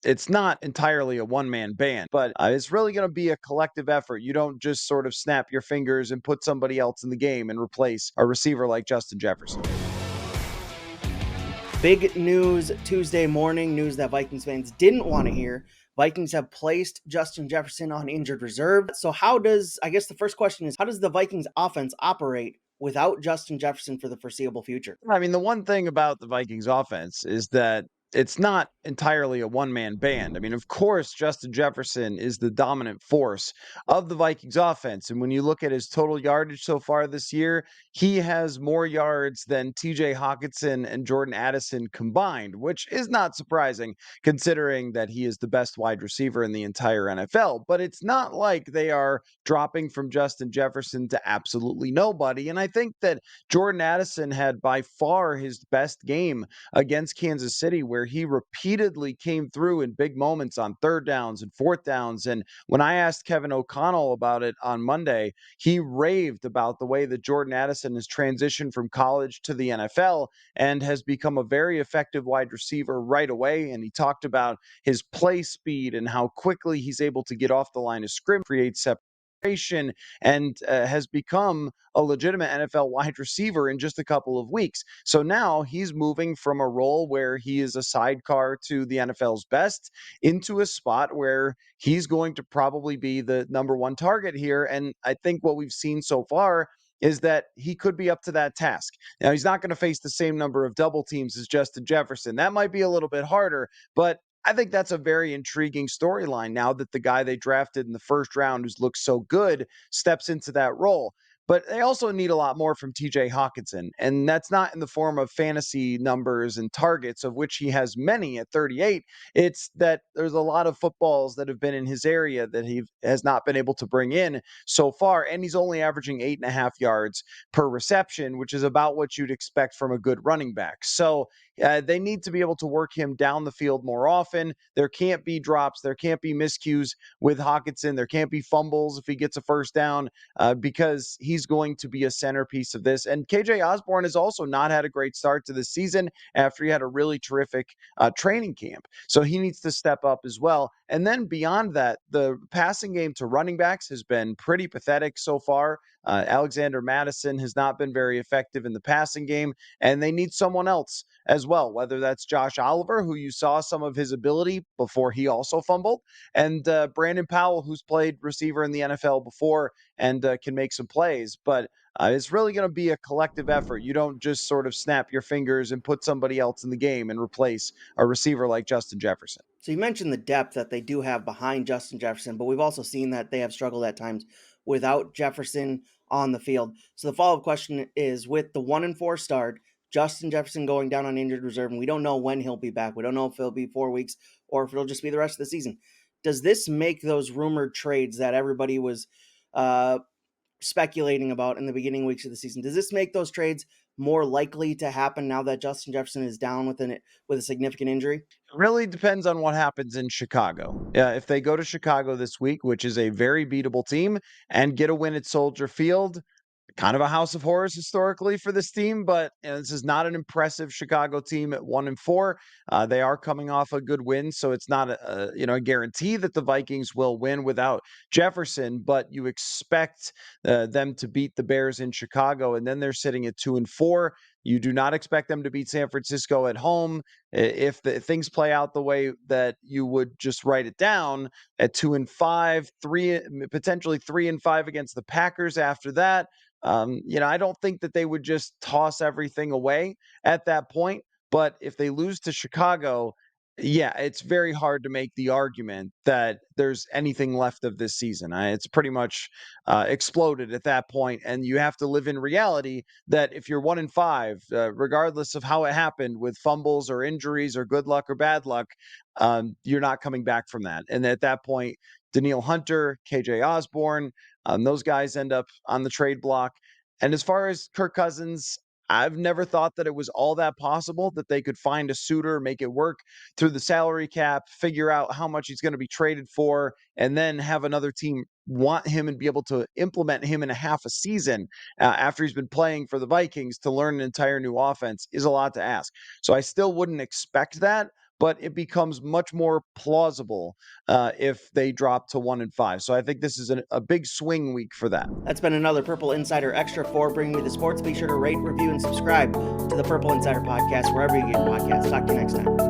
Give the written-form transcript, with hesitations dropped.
it's not entirely a one-man band, but it's really going to be a collective effort. You don't just sort of snap your fingers and put somebody else in the game and replace a receiver like Justin Jefferson. Big news Tuesday morning, news that Vikings fans didn't want to hear. Vikings have placed Justin Jefferson on injured reserve. So I guess the first question is, how does the Vikings offense operate without Justin Jefferson for the foreseeable future? I mean, the one thing about the Vikings offense is that it's not entirely a one-man band. I mean, of course, Justin Jefferson is the dominant force of the Vikings offense. And when you look at his total yardage so far this year, he has more yards than TJ Hawkinson and Jordan Addison combined, which is not surprising considering that he is the best wide receiver in the entire NFL. But it's not like they are dropping from Justin Jefferson to absolutely nobody. And I think that Jordan Addison had by far his best game against Kansas City, where he repeatedly came through in big moments on third downs and fourth downs. And when I asked Kevin O'Connell about it on Monday, he raved about the way that Jordan Addison has transitioned from college to the NFL and has become a very effective wide receiver right away. And he talked about his play speed and how quickly he's able to get off the line of scrimmage, create separation, and has become a legitimate NFL wide receiver in just a couple of weeks. So now he's moving from a role where he is a sidecar to the NFL's best into a spot where he's going to probably be the number one target here. And I think what we've seen so far is that he could be up to that task. Now, he's not going to face the same number of double teams as Justin Jefferson. That might be a little bit harder, but I think that's a very intriguing storyline now that the guy they drafted in the first round who's looked so good steps into that role. But they also need a lot more from TJ Hawkinson. And that's not in the form of fantasy numbers and targets, of which he has many at 38. It's that there's a lot of footballs that have been in his area that he has not been able to bring in so far. And he's only averaging 8.5 yards per reception, which is about what you'd expect from a good running back. So they need to be able to work him down the field more often. There can't be drops. There can't be miscues with Hawkinson. There can't be fumbles if he gets a first down because he's going to be a centerpiece of this. And KJ Osborne has also not had a great start to the season after he had a really terrific training camp. So he needs to step up as well. And then beyond that, the passing game to running backs has been pretty pathetic so far. Alexander Madison has not been very effective in the passing game, and they need someone else as well, whether that's Josh Oliver, who you saw some of his ability before he also fumbled, and Brandon Powell, who's played receiver in the NFL before and can make some plays. But it's really going to be a collective effort. You don't just sort of snap your fingers and put somebody else in the game and replace a receiver like Justin Jefferson. So you mentioned the depth that they do have behind Justin Jefferson, but we've also seen that they have struggled at times without Jefferson on the field. So the follow-up question is, with the 1-4 start, Justin Jefferson going down on injured reserve, and we don't know when he'll be back. We don't know if it'll be 4 weeks or if it'll just be the rest of the season. Does this make those rumored trades that everybody was uh, speculating about in the beginning weeks of the season? Does this make those trades more likely to happen now that Justin Jefferson is down with a significant injury? Really depends on what happens in Chicago. If they go to Chicago this week, which is a very beatable team, and get a win at Soldier Field, kind of a house of horrors historically for this team, but this is not an impressive Chicago team at 1-4. They are coming off a good win, so it's not a guarantee that the Vikings will win without Jefferson, but you expect them to beat the Bears in Chicago, and then they're sitting at 2-4. You do not expect them to beat San Francisco at home. If things play out the way that you would just write it down at 2-5, potentially 3-5 against the Packers after that. I don't think that they would just toss everything away at that point. But if they lose to Chicago, yeah, it's very hard to make the argument that there's anything left of this season. It's pretty much exploded at that point, and you have to live in reality that if you're 1-5, regardless of how it happened with fumbles or injuries or good luck or bad luck, you're not coming back from that. And at that point, Daniil Hunter, KJ Osborne, those guys end up on the trade block. And as far as Kirk Cousins, I've never thought that it was all that possible that they could find a suitor, make it work through the salary cap, figure out how much he's going to be traded for, and then have another team want him and be able to implement him in a half a season after he's been playing for the Vikings to learn an entire new offense is a lot to ask. So I still wouldn't expect that. but it becomes much more plausible if they drop to 1-5. So I think this is a big swing week for them. That's been another Purple Insider Extra for Bringing Me the Sports. Be sure to rate, review, and subscribe to the Purple Insider Podcast wherever you get podcasts. Talk to you next time.